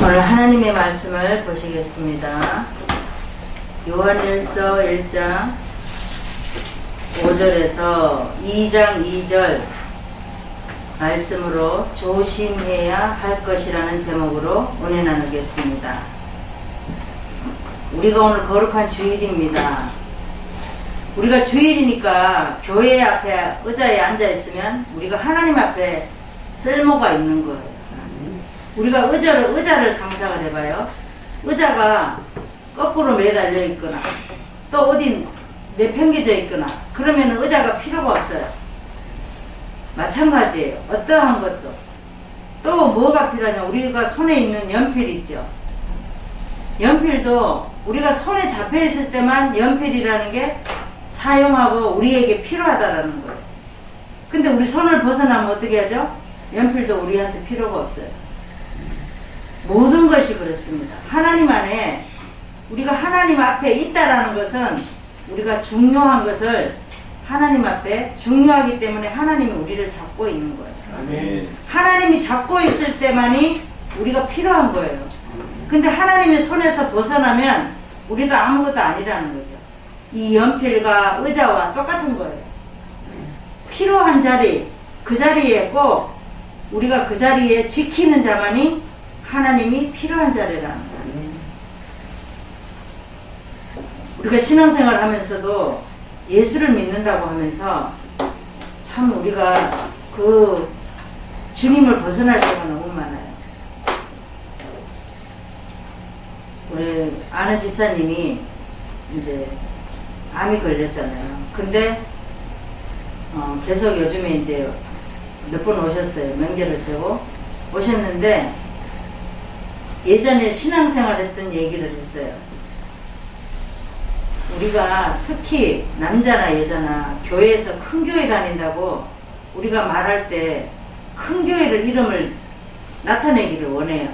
오늘 하나님의 말씀을 보시겠습니다. 요한일서 1장 5절에서 2장 2절 말씀으로 조심해야 할 것이라는 제목으로 은혜 나누겠습니다. 우리가 오늘 거룩한 주일입니다. 우리가 주일이니까 교회 앞에 의자에 앉아 있으면 우리가 하나님 앞에 쓸모가 있는 거예요. 우리가 의자를 상상을 해봐요. 의자가 거꾸로 매달려 있거나 또 어디 내팽개져 있거나 그러면 의자가 필요가 없어요. 마찬가지예요. 어떠한 것도. 또 뭐가 필요하냐. 우리가 손에 있는 연필 있죠. 연필도 우리가 손에 잡혀 있을 때만 연필이라는 게 사용하고 우리에게 필요하다라는 거예요. 근데 우리 손을 벗어나면 어떻게 하죠? 연필도 우리한테 필요가 없어요. 모든 것이 그렇습니다. 하나님 안에 우리가 하나님 앞에 있다라는 것은 우리가 중요한 것을 하나님 앞에 중요하기 때문에 하나님이 우리를 잡고 있는 거예요. 아멘. 하나님이 잡고 있을 때만이 우리가 필요한 거예요. 근데 하나님의 손에서 벗어나면 우리가 아무것도 아니라는 거죠. 이 연필과 의자와 똑같은 거예요. 필요한 자리, 그 자리에 꼭 우리가 그 자리에 지키는 자만이 하나님이 필요한 자리라는 거예요. 우리가 신앙생활 하면서도 예수를 믿는다고 하면서 참 우리가 그 주님을 벗어날 때가 너무 많아요. 우리 아는 집사님이 이제 암이 걸렸잖아요. 근데 계속 요즘에 이제 몇 번 오셨어요. 명절을 세고 오셨는데 예전에 신앙생활 했던 얘기를 했어요. 우리가 특히 남자나 여자나 교회에서 큰 교회 다닌다고 우리가 말할 때 큰 교회를 이름을 나타내기를 원해요.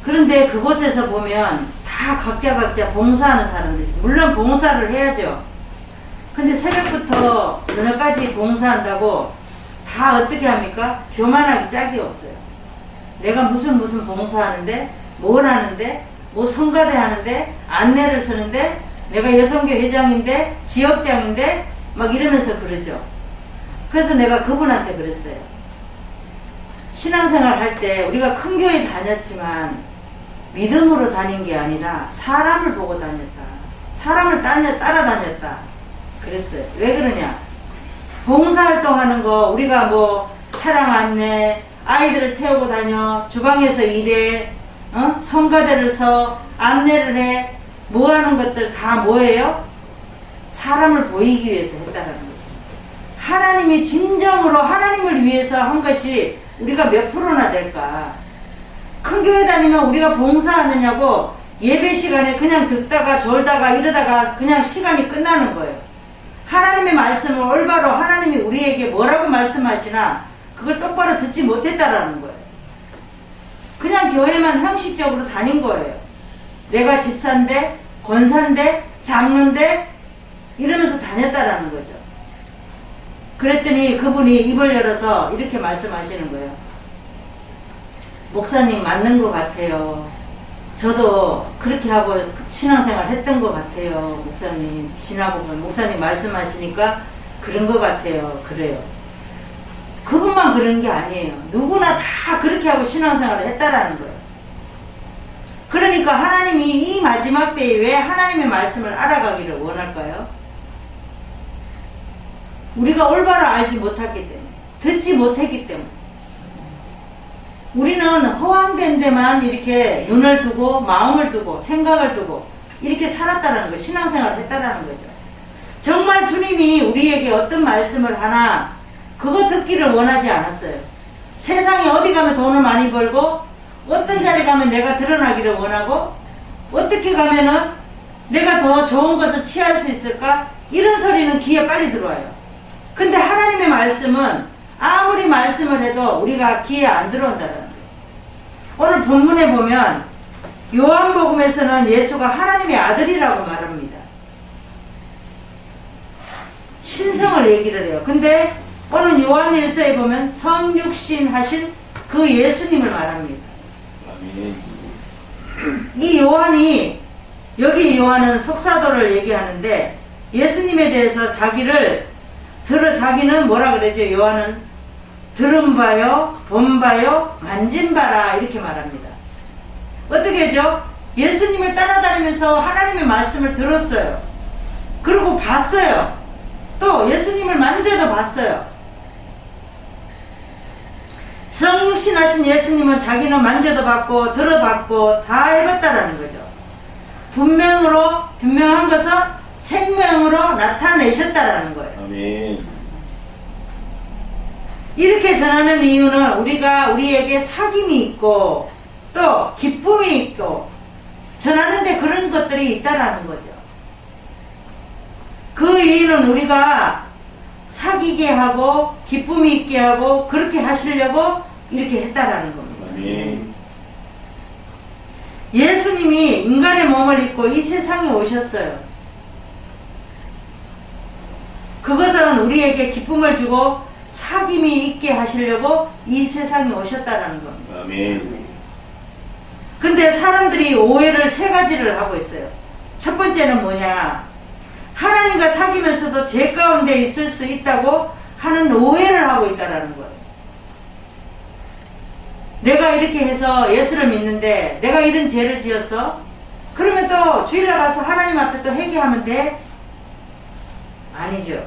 그런데 그곳에서 보면 다 각자 봉사하는 사람들이 있어요. 물론 봉사를 해야죠. 근데 새벽부터 저녁까지 봉사한다고 다 어떻게 합니까? 교만하기 짝이 없어요. 내가 무슨 봉사하는데, 뭘 하는데, 뭐 성가대 하는데, 안내를 서는데, 내가 여성교 회장인데, 지역장인데, 막 이러면서 그러죠. 그래서 내가 그분한테 그랬어요. 신앙생활 할 때 우리가 큰 교회 다녔지만 믿음으로 다닌 게 아니라 사람을 보고 다녔다. 사람을 따라다녔다. 그랬어요. 왜 그러냐? 봉사활동하는 거 우리가 뭐 차량 안내, 아이들을 태우고 다녀, 주방에서 일해, 성가대를 서, 안내를 해, 뭐 하는 것들 다 뭐예요? 사람을 보이기 위해서 했다는 거죠. 하나님이 진정으로 하나님을 위해서 한 것이 우리가 몇 프로나 될까? 큰 교회 다니면 우리가 봉사하느냐고 예배 시간에 그냥 듣다가 졸다가 이러다가 그냥 시간이 끝나는 거예요. 하나님의 말씀을 올바로 하나님이 우리에게 뭐라고 말씀하시나 그걸 똑바로 듣지 못했다라는 거예요. 그냥 교회만 형식적으로 다닌 거예요. 내가 집사인데, 권사인데, 장로인데 이러면서 다녔다라는 거죠. 그랬더니 그분이 입을 열어서 이렇게 말씀하시는 거예요. 목사님 맞는 것 같아요. 저도 그렇게 하고 신앙생활 했던 것 같아요. 목사님 지나고 보면 목사님 말씀하시니까 그런 것 같아요. 그래요. 그분만 그런 게 아니에요. 누구나 다 그렇게 하고 신앙생활을 했다라는 거예요. 그러니까 하나님이 이 마지막 때에 왜 하나님의 말씀을 알아가기를 원할까요? 우리가 올바로 알지 못했기 때문에, 듣지 못했기 때문에. 우리는 허황된 데만 이렇게 눈을 두고 마음을 두고 생각을 두고 이렇게 살았다는 거, 신앙생활을 했다라는 거죠. 정말 주님이 우리에게 어떤 말씀을 하나 그거 듣기를 원하지 않았어요. 세상에 어디 가면 돈을 많이 벌고 어떤 자리 가면 내가 드러나기를 원하고 어떻게 가면은 내가 더 좋은 것을 취할 수 있을까? 이런 소리는 귀에 빨리 들어와요. 근데 하나님의 말씀은 아무리 말씀을 해도 우리가 귀에 안 들어온다는 거예요. 오늘 본문에 보면 요한복음에서는 예수가 하나님의 아들이라고 말합니다. 신성을 얘기를 해요. 근데 오늘 요한일서에 보면 성육신 하신 그 예수님을 말합니다. 아멘. 이 요한이, 여기 요한은 속사도를 얘기하는데 예수님에 대해서 자기는 뭐라 그러죠? 요한은 들은 바요, 본 바요, 만진 바라 이렇게 말합니다. 어떻게 하죠? 예수님을 따라다니면서 하나님의 말씀을 들었어요. 그리고 봤어요. 또 예수님을 만져도 봤어요. 성육신 하신 예수님은 자기는 만져도 봤고 들어봤고 다 해봤다라는 거죠. 분명한 것은 생명으로 나타내셨다라는 거예요. 아멘. 이렇게 전하는 이유는 우리에게 사귐이 있고 또 기쁨이 있고 전하는데 그런 것들이 있다라는 거죠. 그 이유는 우리가 사귀게 하고 기쁨이 있게 하고 그렇게 하시려고 이렇게 했다라는 겁니다. 아멘. 예수님이 인간의 몸을 입고 이 세상에 오셨어요. 그것은 우리에게 기쁨을 주고 사귐이 있게 하시려고 이 세상에 오셨다라는 겁니다. 아멘. 근데 사람들이 오해를 세 가지를 하고 있어요. 첫 번째는 뭐냐? 하나님과 사귀면서도 죄 가운데 있을 수 있다고 하는 오해를 하고 있다라는 거예요. 내가 이렇게 해서 예수를 믿는데 내가 이런 죄를 지었어? 그러면 또 주일날 가서 하나님 앞에 또 회개하면 돼? 아니죠.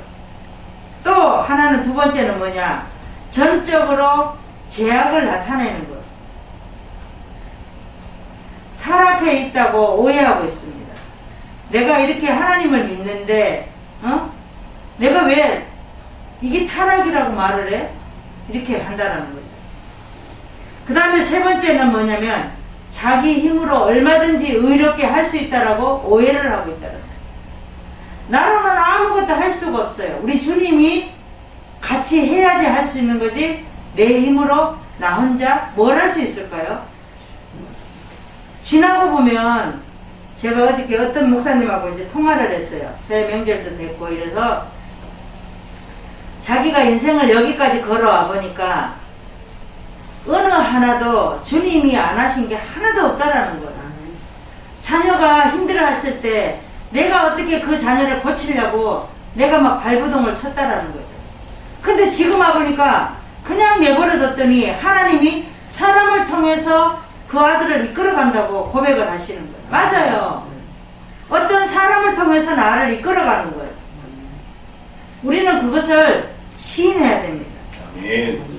또 하나는 두 번째는 뭐냐? 전적으로 죄악을 나타내는 거예요. 타락해 있다고 오해하고 있습니다. 내가 이렇게 하나님을 믿는데 내가 왜 이게 타락이라고 말을 해? 이렇게 한다는 거죠. 그 다음에 세 번째는 뭐냐면 자기 힘으로 얼마든지 의롭게 할 수 있다라고 오해를 하고 있다는 거예요. 나로는 아무것도 할 수가 없어요. 우리 주님이 같이 해야지 할 수 있는 거지 내 힘으로 나 혼자 뭘 할 수 있을까요? 지나고 보면 제가 어저께 어떤 목사님하고 이제 통화를 했어요. 새 명절도 됐고 이래서 자기가 인생을 여기까지 걸어와 보니까 어느 하나도 주님이 안 하신 게 하나도 없다라는 거야. 자녀가 힘들어했을 때 내가 어떻게 그 자녀를 고치려고 내가 막 발부동을 쳤다라는 거죠. 근데 지금 와보니까 그냥 내버려뒀더니 하나님이 사람을 통해서 그 아들을 이끌어간다고 고백을 하시는 거예요. 맞아요. 어떤 사람을 통해서 나를 이끌어가는 거예요. 우리는 그것을 시인해야 됩니다. 아멘.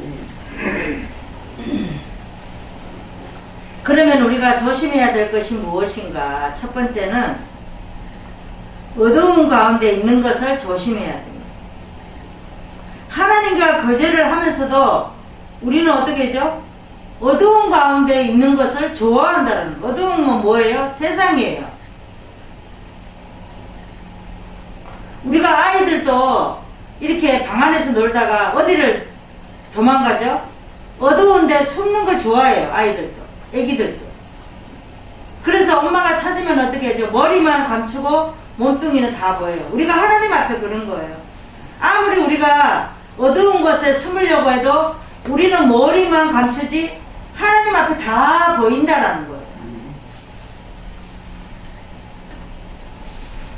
그러면 우리가 조심해야 될 것이 무엇인가? 첫 번째는 어두운 가운데 있는 것을 조심해야 됩니다. 하나님과 거절을 하면서도 우리는 어떻게 하죠? 어두운 가운데 있는 것을 좋아한다는 거예요. 어두운 건 뭐예요? 세상이에요. 우리가 아이들도 이렇게 방 안에서 놀다가 어디를 도망가죠? 어두운데 숨는 걸 좋아해요. 아이들도. 애기들도. 그래서 엄마가 찾으면 어떻게 하죠? 머리만 감추고 몸뚱이는 다 보여요. 우리가 하나님 앞에 그런 거예요. 아무리 우리가 어두운 곳에 숨으려고 해도 우리는 머리만 감추지 하나님 앞에 다 보인다라는 거예요.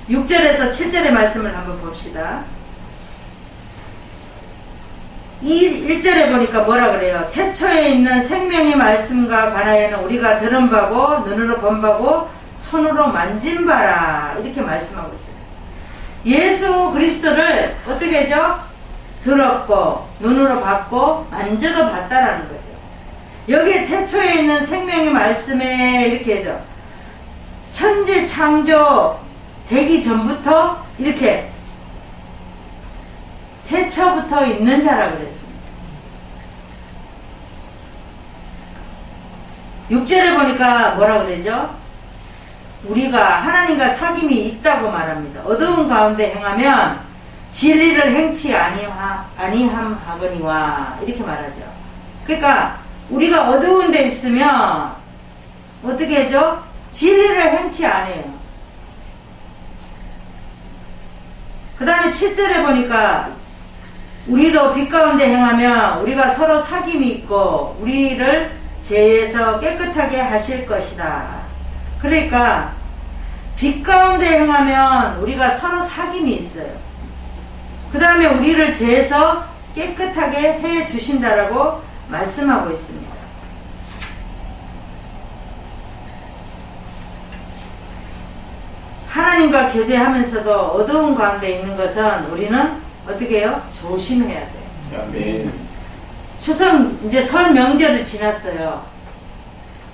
6절에서 7절의 말씀을 한번 봅시다. 1절에 보니까 뭐라 그래요? 태초에 있는 생명의 말씀과 관하여는 우리가 들은 바고 눈으로 본 바고 손으로 만진 바라 이렇게 말씀하고 있어요. 예수 그리스도를 어떻게 하죠? 들었고 눈으로 봤고 만져도 봤다라는 거죠. 여기에 태초에 있는 생명의 말씀에 이렇게 하죠. 천지 창조 되기 전부터 이렇게 태초부터 있는 자라 그랬습니다. 6절에 보니까 뭐라 그러죠? 우리가 하나님과 사귐이 있다고 말합니다. 어두운 가운데 행하면 진리를 행치 아니함하거니와 이렇게 말하죠. 그러니까 우리가 어두운 데 있으면 어떻게 하죠? 진리를 행치 않아요. 그 다음에 7절에 보니까 우리도 빛 가운데 행하면 우리가 서로 사귐이 있고 우리를 죄에서 깨끗하게 하실 것이다. 그러니까 빛 가운데 행하면 우리가 서로 사귐이 있어요. 그 다음에 우리를 재서 깨끗하게 해 주신다라고 말씀하고 있습니다. 하나님과 교제하면서도 어두운 가운데 있는 것은 우리는 어떻게 해요? 조심해야 돼요. 아멘. 추석 이제 설 명절을 지났어요.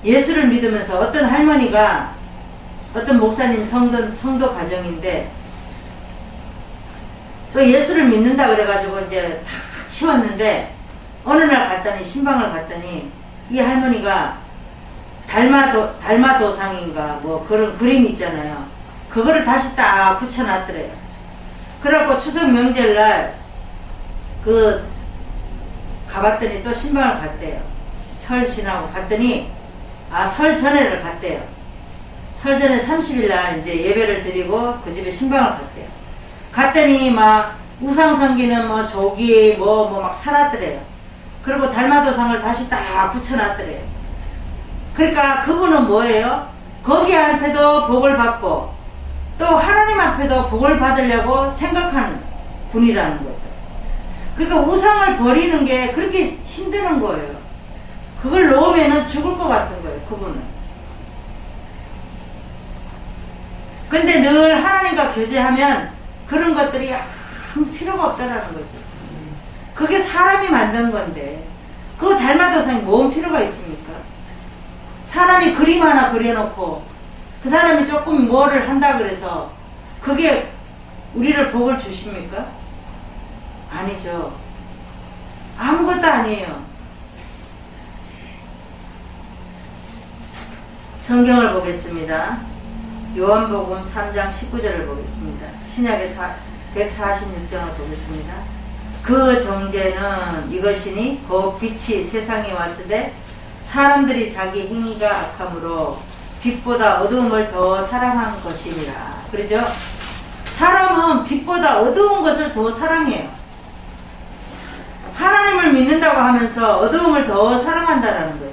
예수를 믿으면서 어떤 할머니가 어떤 목사님 성도 가정인데 또 예수를 믿는다 그래가지고 이제 다 치웠는데 어느 날 갔더니 신방을 갔더니 이 할머니가 달마도상인가 뭐 그런 그림 있잖아요. 그거를 다시 딱 붙여놨더래요. 그래갖고 추석 명절날 가봤더니 또 신방을 갔대요. 설 지나고 갔더니 설 전에를 갔대요. 설 전에 30일날 이제 예배를 드리고 그 집에 신방을 갔대요. 갔더니 막 우상 섬기는 뭐 조기 뭐 막 살았더래요. 그리고 달마도상을 다시 딱 붙여놨더래요. 그러니까 그분은 뭐예요? 거기한테도 복을 받고 또 하나님 앞에도 복을 받으려고 생각하는 분이라는 거죠. 그러니까 우상을 버리는 게 그렇게 힘드는 거예요. 그걸 놓으면은 죽을 것 같은 거예요, 그분은. 근데 늘 하나님과 교제하면 그런 것들이 아무 필요가 없다라는 거죠. 그게 사람이 만든 건데, 그거 달마도상이 뭔 필요가 있습니까? 사람이 그림 하나 그려놓고, 그 사람이 조금 뭐를 한다 그래서, 그게 우리를 복을 주십니까? 아니죠. 아무것도 아니에요. 성경을 보겠습니다. 요한복음 3장 19절을 보겠습니다. 신약의 146장을 보겠습니다. 그 정죄는 이것이니 곧 빛이 세상에 왔으되 사람들이 자기 행위가 악함으로 빛보다 어두움을 더 사랑한 것이니라. 그러죠? 사람은 빛보다 어두운 것을 더 사랑해요. 하나님을 믿는다고 하면서 어두움을 더 사랑한다라는 거죠.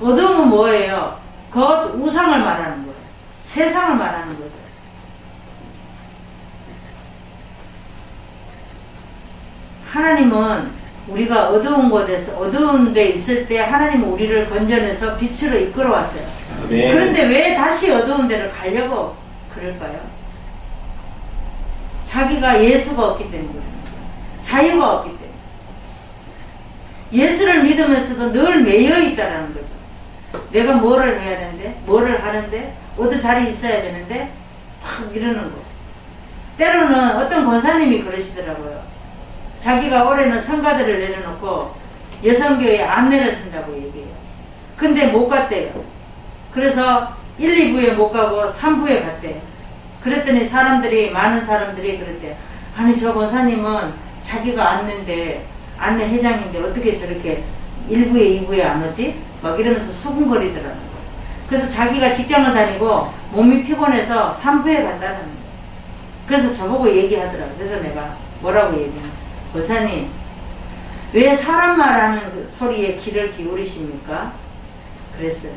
어두움은 뭐예요? 곧 우상을 말하는 거예요. 세상을 말하는 거죠. 하나님은 우리가 어두운 곳에서 어두운 데 있을 때 하나님은 우리를 건져내서 빛으로 이끌어 왔어요. 아멘. 그런데 왜 다시 어두운 데를 가려고 그럴까요? 자기가 예수가 없기 때문에, 자유가 없기 때문에. 예수를 믿으면서도 늘 매여 있다라는 거죠. 내가 뭐를 해야 되는데, 뭐를 하는데, 어디 자리에 있어야 되는데, 막 이러는 거. 때로는 어떤 권사님이 그러시더라고요. 자기가 올해는 성가대를 내려놓고 여성교회 안내를 쓴다고 얘기해요. 근데 못 갔대요. 그래서 1, 2부에 못 가고 3부에 갔대요. 그랬더니 많은 사람들이 그랬대요. 아니 저 권사님은 자기가 안내인데 안내 회장인데 어떻게 저렇게 1부에 2부에 안 오지? 막 이러면서 수군거리더라는 거예요. 그래서 자기가 직장을 다니고 몸이 피곤해서 3부에 간다는 거예요. 그래서 저보고 얘기하더라고요. 그래서 내가 뭐라고 얘기하냐. 권사님, 왜 사람 말하는 그 소리에 귀를 기울이십니까? 그랬어요.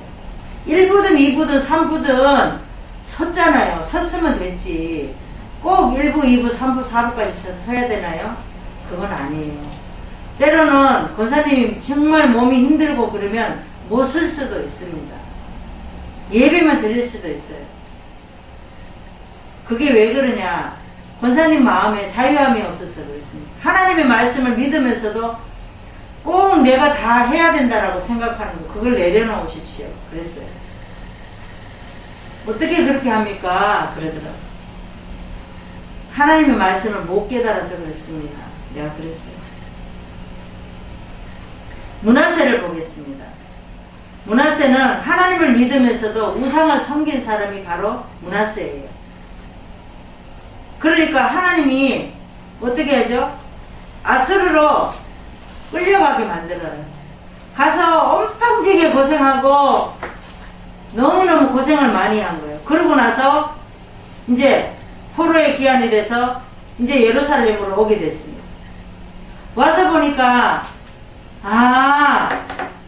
1부든 2부든 3부든 섰잖아요. 섰으면 됐지. 꼭 1부, 2부, 3부, 4부까지 서야 되나요? 그건 아니에요. 때로는 권사님이 정말 몸이 힘들고 그러면 못 쓸 수도 있습니다. 예배만 드릴 수도 있어요. 그게 왜 그러냐? 권사님 마음에 자유함이 없어서 그렇습니다. 하나님의 말씀을 믿으면서도 꼭 내가 다 해야 된다라고 생각하는 거, 그걸 내려놓으십시오. 그랬어요. 어떻게 그렇게 합니까? 그러더라고요. 하나님의 말씀을 못 깨달아서 그랬습니다. 내가 그랬어요. 므낫세를 보겠습니다. 므낫세는 하나님을 믿으면서도 우상을 섬긴 사람이 바로 므낫세예요. 그러니까 하나님이 어떻게 하죠? 아수르로 끌려가게 만들어요. 가서 엄청지게 고생하고 너무너무 고생을 많이 한 거예요. 그러고 나서 이제 포로의 기한이 돼서 이제 예루살렘으로 오게 됐습니다. 와서 보니까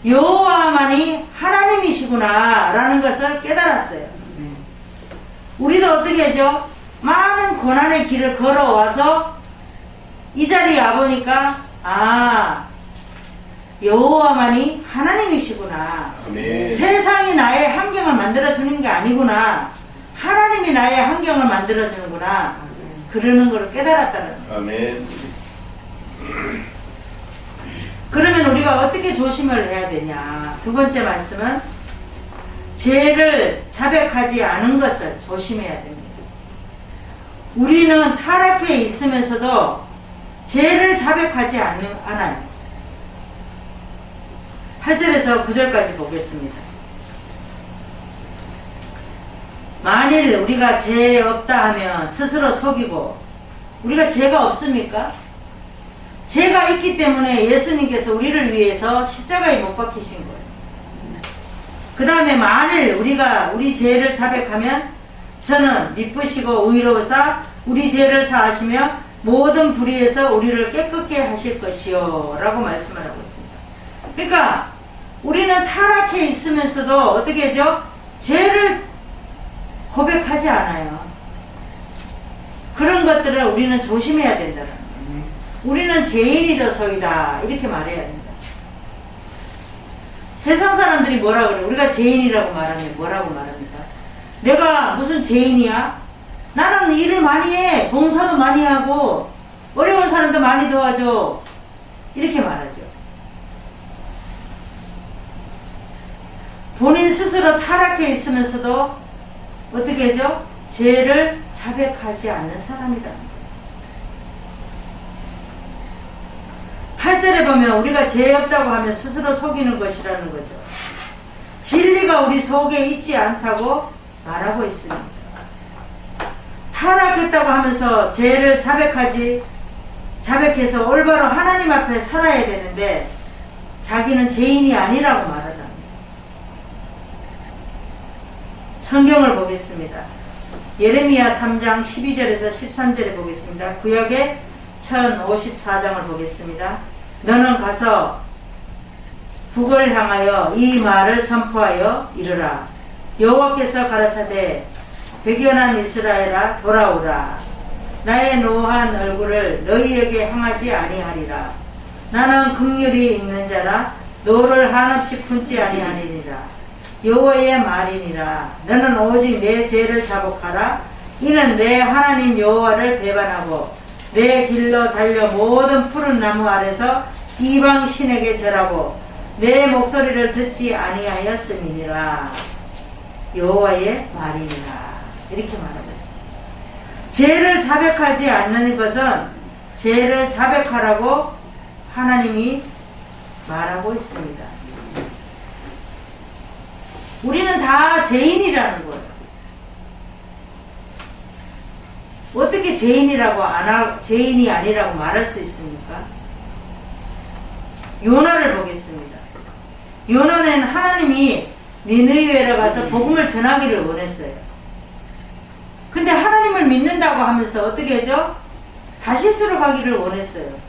여호와만이 하나님이시구나. 분이시구나 라는 것을 깨달았어요. 우리도 어떻게 하죠? 많은 고난의 길을 걸어와서 이 자리에 와보니까 여호와만이 하나님이시구나. 아멘. 세상이 나의 환경을 만들어주는 게 아니구나. 하나님이 나의 환경을 만들어주는구나. 그러는 걸 깨달았다는 거예요. 아멘. 그러면 우리가 어떻게 조심을 해야 되냐. 두 번째 말씀은 죄를 자백하지 않은 것을 조심해야 됩니다. 우리는 타락해 있으면서도 죄를 자백하지 않아요. 8절에서 9절까지 보겠습니다. 만일 우리가 죄 없다 하면 스스로 속이고, 우리가 죄가 없습니까? 죄가 있기 때문에 예수님께서 우리를 위해서 십자가에 못 박히신 거예요. 그 다음에 만일 우리가 우리 죄를 자백하면 저는 미쁘시고 의로우사 우리 죄를 사하시며 모든 불의에서 우리를 깨끗게 하실 것이요 라고 말씀을 하고 있습니다. 그러니까 우리는 타락해 있으면서도 어떻게 하죠? 죄를 고백하지 않아요. 그런 것들을 우리는 조심해야 된다는 거예요. 우리는 죄인이로소이다 이렇게 말해야 된다. 세상 사람들이 뭐라 그래? 우리가 죄인이라고 말하면 뭐라고 말합니까? 내가 무슨 죄인이야? 나는 일을 많이 해. 봉사도 많이 하고 어려운 사람도 많이 도와줘. 이렇게 말하죠. 본인 스스로 타락해 있으면서도 어떻게 하죠? 죄를 자백하지 않는 사람이다. 8절에 보면 우리가 죄 없다고 하면 스스로 속이는 것이라는 거죠. 진리가 우리 속에 있지 않다고 말하고 있습니다. 타락했다고 하면서 죄를 자백해서 올바로 하나님 앞에 살아야 되는데 자기는 죄인이 아니라고 말하다. 성경을 보겠습니다. 예레미야 3장 12절에서 13절에 보겠습니다. 구약의 1054장을 보겠습니다. 너는 가서 북을 향하여 이 말을 선포하여 이르라. 여호와께서 가라사대 배견한 이스라엘아 돌아오라. 나의 노한 얼굴을 너희에게 향하지 아니하리라. 나는 긍휼이 있는 자라 너를 한없이 품지 아니하리니라. 여호와의 말이니라. 너는 오직 내 죄를 자복하라. 이는 내 하나님 여호와를 배반하고 내 길로 달려 모든 푸른 나무 아래서 이방 신에게 절하고 내 목소리를 듣지 아니하였음이니라. 여호와의 말이니라. 이렇게 말하고 있습니다. 죄를 자백하지 않는 것은 죄를 자백하라고 하나님이 말하고 있습니다. 우리는 다 죄인이라는 거예요. 어떻게 죄인이 아니라고 말할 수 있습니까? 요나를 보겠습니다. 요나는 하나님이 니느웨로 가서 복음을 전하기를 원했어요. 근데 하나님을 믿는다고 하면서 어떻게 하죠? 다시스로 가기를 원했어요.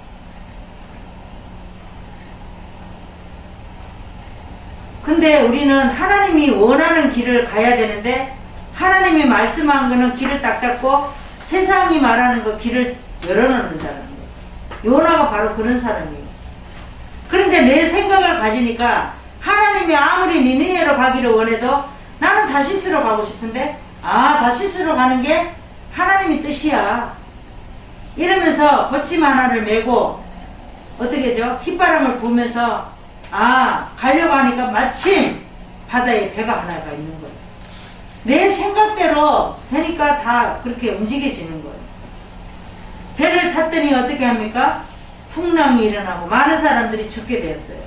근데 우리는 하나님이 원하는 길을 가야 되는데 하나님이 말씀한 거는 길을 딱 닫고 세상이 말하는 거 길을 열어놓는다는 거예요. 요나가 바로 그런 사람이에요. 그런데 내 생각을 가지니까 하나님이 아무리 니느웨로 가기를 원해도 나는 다시스로 가고 싶은데 다시스로 가는 게 하나님의 뜻이야. 이러면서 거침 하나를 메고 어떻게 하죠? 휘바람을 부면서 가려고 하니까 마침 바다에 배가 하나가 있는 거예요. 내 생각대로 되니까 다 그렇게 움직여지는 거예요. 배를 탔더니 어떻게 합니까? 풍랑이 일어나고 많은 사람들이 죽게 되었어요.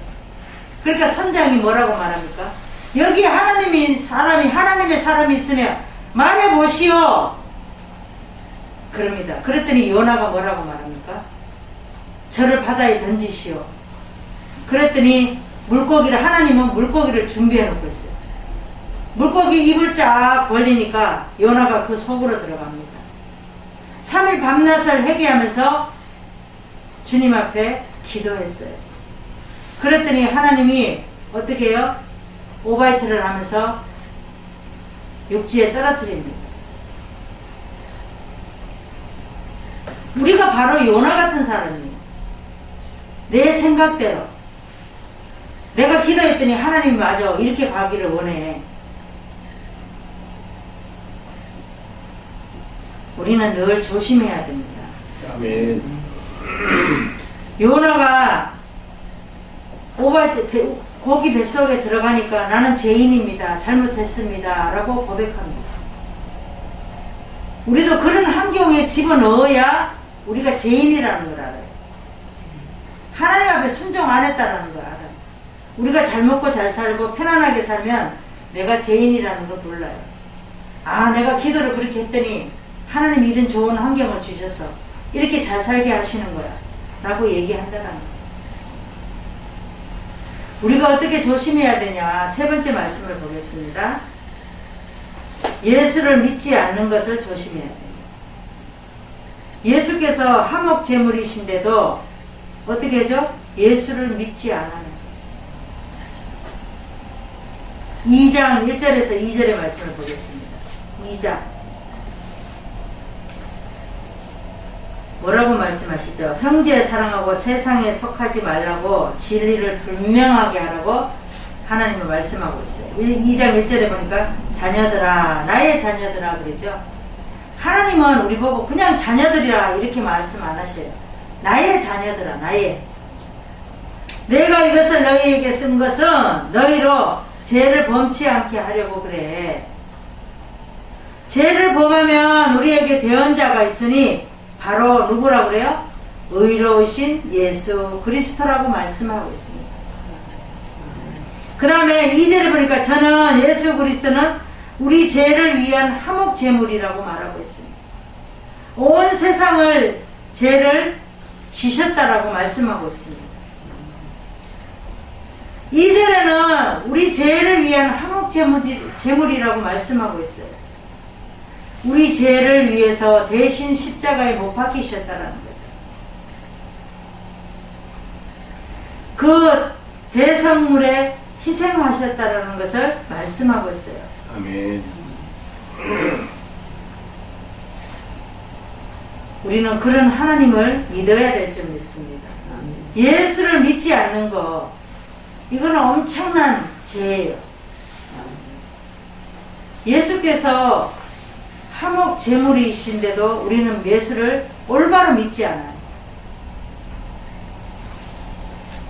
그러니까 선장이 뭐라고 말합니까? 여기 하나님의 사람이 있으면 말해보시오. 그럽니다. 그랬더니 요나가 뭐라고 말합니까? 저를 바다에 던지시오. 그랬더니 하나님은 물고기를 준비해 놓고 있어요. 물고기 입을 쫙 벌리니까 요나가 그 속으로 들어갑니다. 3일 밤낮을 회개하면서 주님 앞에 기도했어요. 그랬더니 하나님이 어떻게 해요? 오바이트를 하면서 육지에 떨어뜨립니다. 우리가 바로 요나 같은 사람이에요. 내 생각대로 내가 기도했더니 하나님이 맞아 이렇게 가기를 원해. 우리는 늘 조심해야 됩니다. 아멘. 요나가 오바이트 고기 뱃속에 들어가니까 나는 죄인입니다. 잘못했습니다. 라고 고백합니다. 우리도 그런 환경에 집어넣어야 우리가 죄인이라는 걸 알아요. 하나님 앞에 순종 안 했다는 걸 알아요. 우리가 잘 먹고 잘 살고 편안하게 살면 내가 죄인이라는 걸 몰라요. 아, 내가 기도를 그렇게 했더니 하나님 이런 좋은 환경을 주셔서 이렇게 잘 살게 하시는 거야 라고 얘기한다는 거예요. 우리가 어떻게 조심해야 되냐, 세 번째 말씀을 보겠습니다. 예수를 믿지 않는 것을 조심해야 돼요. 예수께서 화목 제물이신데도 어떻게 하죠? 예수를 믿지 않아요. 2장 1절에서 2절의 말씀을 보겠습니다. 2장 뭐라고 말씀하시죠? 형제 사랑하고 세상에 속하지 말라고 진리를 분명하게 하라고 하나님은 말씀하고 있어요. 2장 1절에 보니까 자녀들아, 나의 자녀들아 그러죠. 하나님은 우리 보고 그냥 자녀들이라 이렇게 말씀 안 하셔요. 나의 자녀들아, 나의. 내가 이것을 너희에게 쓴 것은 너희로 죄를 범치 않게 하려고 그래. 죄를 범하면 우리에게 대언자가 있으니 바로 누구라고 그래요? 의로우신 예수 그리스도라고 말씀하고 있습니다. 그 다음에 2절에 보니까 저는 예수 그리스도는 우리 죄를 위한 화목 제물이라고 말하고 있습니다. 온 세상을 죄를 지셨다라고 말씀하고 있습니다. 2절에는 우리 죄를 위한 화목 제물이라고 말씀하고 있어요. 우리 죄를 위해서 대신 십자가에 못 박히셨다라는 거죠. 그 대성물에 희생하셨다라는 것을 말씀하고 있어요. 아멘. 우리는 그런 하나님을 믿어야 될 줄 믿습니다. 예수를 믿지 않는 거, 이거는 엄청난 죄예요. 예수께서 화목 제물이신데도 우리는 예수를 올바로 믿지 않아요.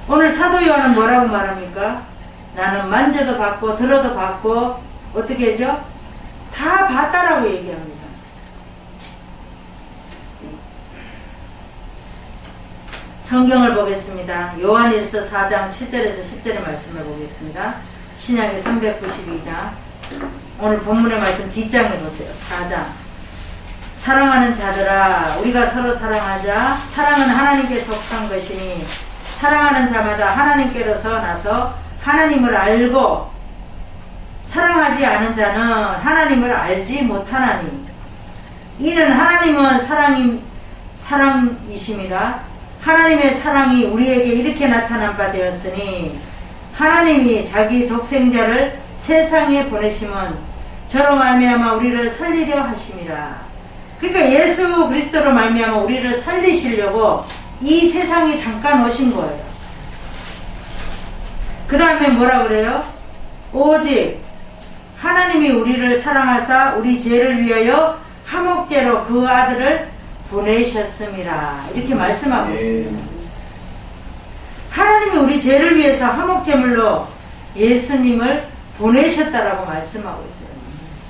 오늘 사도 요한은 뭐라고 말합니까? 나는 만져도 받고 들어도 받고 어떻게 하죠? 다 봤다라고 얘기합니다. 성경을 보겠습니다. 요한일서 4장 7절에서 10절의 말씀을 보겠습니다. 신약의 392장 오늘 본문의 말씀 뒷장에 보세요. 4장 사랑하는 자들아 우리가 서로 사랑하자. 사랑은 하나님께 속한 것이니 사랑하는 자마다 하나님께로서 나서 하나님을 알고 사랑하지 않은 자는 하나님을 알지 못하나니 이는 하나님은 사랑이심이라 하나님의 사랑이 우리에게 이렇게 나타난 바 되었으니 하나님이 자기 독생자를 세상에 보내심은 저로 말미암아 우리를 살리려 하심이라. 그러니까 예수 그리스도로 말미암아 우리를 살리시려고 이 세상에 잠깐 오신 거예요. 그 다음에 뭐라 그래요? 오직 하나님이 우리를 사랑하사 우리 죄를 위하여 화목제로 그 아들을 보내셨음이라 이렇게 말씀하고 있습니다. 하나님이 우리 죄를 위해서 화목제물로 예수님을 보내셨다라고 말씀하고 있어요.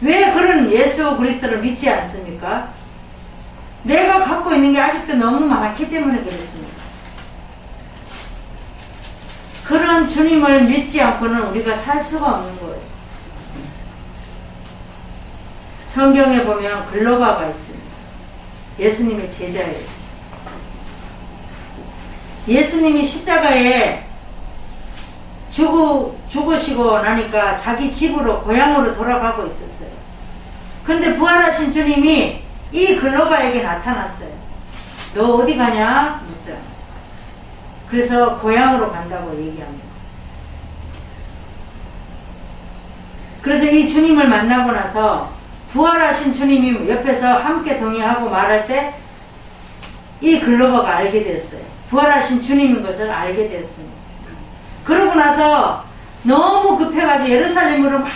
왜 그런 예수 그리스도를 믿지 않습니까? 내가 갖고 있는 게 아직도 너무 많기 때문에 그렇습니다. 그런 주님을 믿지 않고는 우리가 살 수가 없는 거예요. 성경에 보면 글로바가 있습니다. 예수님의 제자예요. 예수님이 십자가에 죽으시고 나니까 자기 집으로 고향으로 돌아가고 있었어요. 근데 부활하신 주님이 이 글로바에게 나타났어요. 너 어디 가냐? 묻자. 그래서 고향으로 간다고 얘기합니다. 그래서 이 주님을 만나고 나서 부활하신 주님이 옆에서 함께 동의하고 말할 때 이 글로버가 알게 됐어요. 부활하신 주님인 것을 알게 됐습니다. 그러고 나서 너무 급해가지고 예루살렘으로 막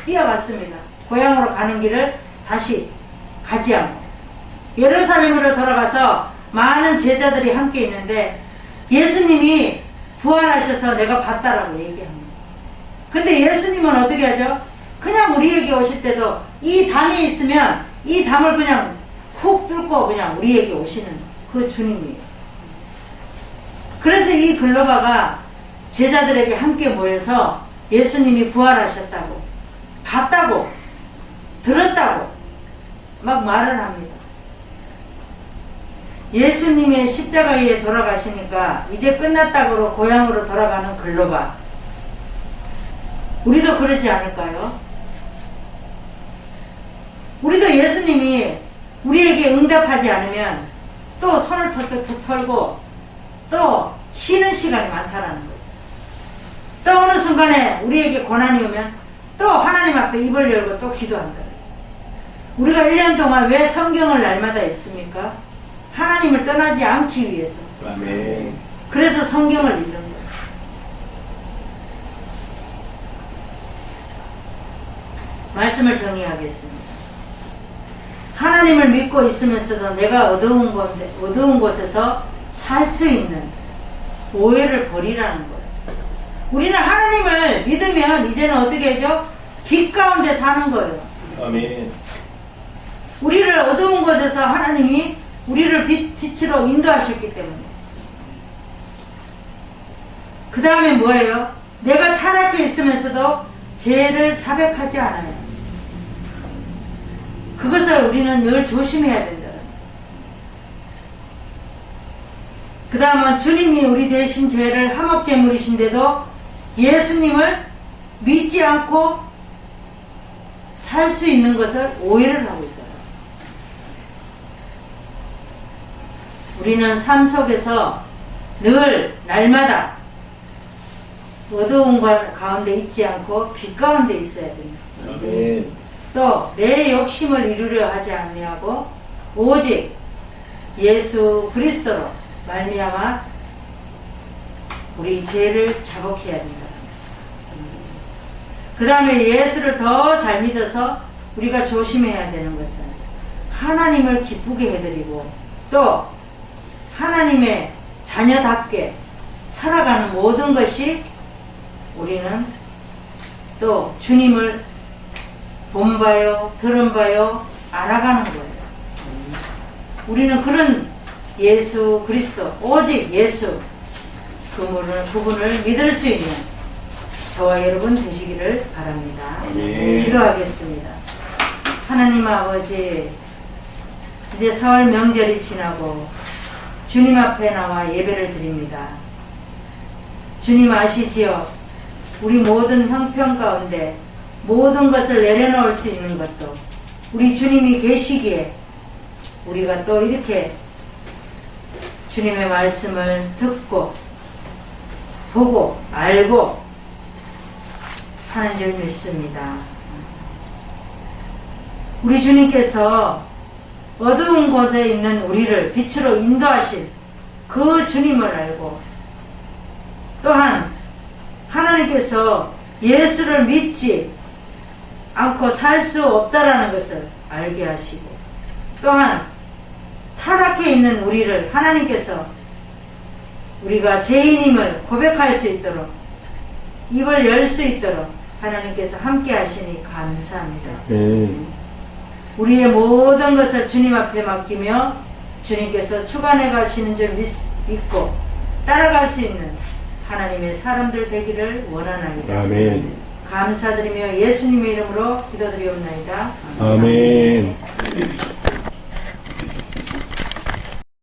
뛰어갔습니다. 고향으로 가는 길을 다시 가지 않고 예루살렘으로 돌아가서 많은 제자들이 함께 있는데 예수님이 부활하셔서 내가 봤다라고 얘기합니다. 근데 예수님은 어떻게 하죠? 그냥 우리에게 오실 때도 이 담이 있으면 이 담을 그냥 훅 뚫고 그냥 우리에게 오시는 그 주님이에요. 그래서 이 글로바가 제자들에게 함께 모여서 예수님이 부활하셨다고, 봤다고, 들었다고 막 말을 합니다. 예수님의 십자가 위에 돌아가시니까 이제 끝났다고 고향으로 돌아가는 글로바. 우리도 그러지 않을까요? 우리도 예수님이 우리에게 응답하지 않으면 또 손을 털떡 털고 또 쉬는 시간이 많다라는 거죠. 또 어느 순간에 우리에게 고난이 오면 또 하나님 앞에 입을 열고 또 기도한다. 우리가 1년 동안 왜 성경을 날마다 읽습니까? 하나님을 떠나지 않기 위해서. 아멘. 그래서 성경을 읽는 거예요. 말씀을 정리하겠습니다. 하나님을 믿고 있으면서도 내가 어두운 곳에서 살 수 있는 오해를 버리라는 거예요. 우리는 하나님을 믿으면 이제는 어떻게 하죠? 빛 가운데 사는 거예요. 아멘. 우리를 어두운 곳에서 하나님이 우리를 빛으로 인도하셨기 때문에. 그 다음에 뭐예요? 내가 타락해 있으면서도 죄를 자백하지 않아요. 그것을 우리는 늘 조심해야 된다. 그 다음은 주님이 우리 대신 죄를 화목제물이신데도 예수님을 믿지 않고 살 수 있는 것을 오해를 하고 있다. 우리는 삶 속에서 늘 날마다 어두운 가운데 있지 않고 빛 가운데 있어야 됩니다. 아멘. 또 내 욕심을 이루려 하지 아니하고 오직 예수 그리스도로 말미암아 우리 죄를 자복해야 된다. 그 다음에 예수를 더 잘 믿어서 우리가 조심해야 되는 것은 하나님을 기쁘게 해드리고 또 하나님의 자녀답게 살아가는 모든 것이 우리는 또 주님을 본 바요, 들은 바요, 알아가는 거예요. 우리는 그런 예수 그리스도, 오직 예수 그분을 믿을 수 있는 저와 여러분 되시기를 바랍니다. 아멘. 기도하겠습니다. 하나님 아버지, 이제 설 명절이 지나고 주님 앞에 나와 예배를 드립니다. 주님 아시지요? 우리 모든 형편 가운데 모든 것을 내려놓을 수 있는 것도 우리 주님이 계시기에 우리가 또 이렇게 주님의 말씀을 듣고 보고 알고 하는 줄 믿습니다. 우리 주님께서 어두운 곳에 있는 우리를 빛으로 인도하실 그 주님을 알고 또한 하나님께서 예수를 믿지 않고 살 수 없다라는 것을 알게 하시고 또한 타락해 있는 우리를 하나님께서 우리가 죄인임을 고백할 수 있도록 입을 열 수 있도록 하나님께서 함께 하시니 감사합니다. 우리의 모든 것을 주님 앞에 맡기며 주님께서 주관해 가시는 줄 믿고 따라갈 수 있는 하나님의 사람들 되기를 원하나이다. 아멘. 감사드리며 예수님의 이름으로 기도드리옵나이다. 아멘.